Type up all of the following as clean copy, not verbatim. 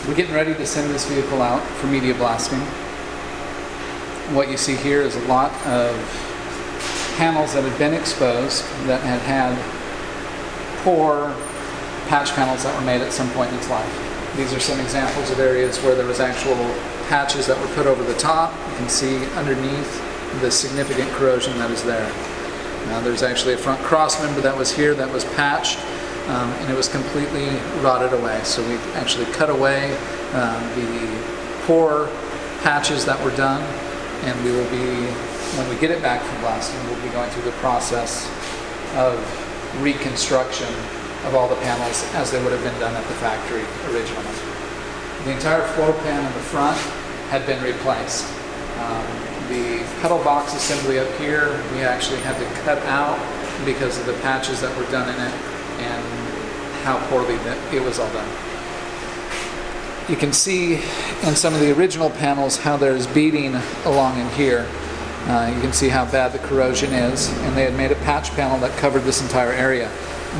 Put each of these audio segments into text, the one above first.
We're getting ready to send this vehicle out for media blasting. What you see here is a lot of panels that had been exposed that had poor patch panels that were made at some point in its life. These are some examples of areas where there was actual patches that were put over the top. You can see underneath the significant corrosion that is there. Now there's actually a front cross member that was here that was patched, and it was completely rotted away. So we actually cut away the poor patches that were done, and we will be, when we get it back from blasting, we'll be going through the process of reconstruction of all the panels as they would have been done at the factory originally. The entire floor pan in the front had been replaced. The pedal box assembly up here, we actually had to cut out because of the patches that were done in it and how poorly it was all done. You can see in some of the original panels how there's beading along in here. You can see how bad the corrosion is, and they had made a patch panel that covered this entire area,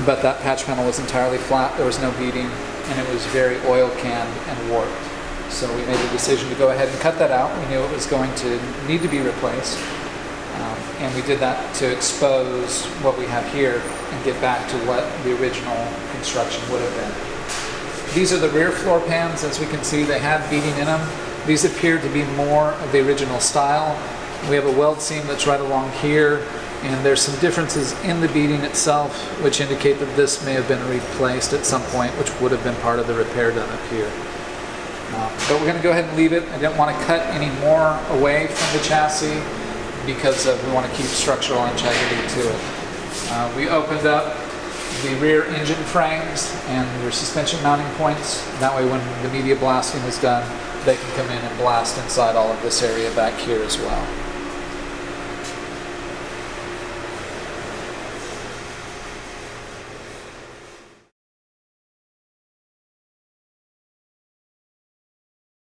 but that patch panel was entirely flat, there was no beading, and it was very oil canned and warped. So we made the decision to go ahead and cut that out. We knew it was going to need to be replaced, and we did that to expose what we have here and get back to what the original construction would have been. These are the rear floor pans. As we can see, they have beading in them. These appear to be more of the original style. We have a weld seam that's right along here, and there's some differences in the beading itself which indicate that this may have been replaced at some point, which would have been part of the repair done up here. But we're going to go ahead and leave it. I didn't want to cut any more away from the chassis because we want to keep structural integrity to it. We opened up the rear engine frames and their suspension mounting points. That way when the media blasting is done, they can come in and blast inside all of this area back here as well.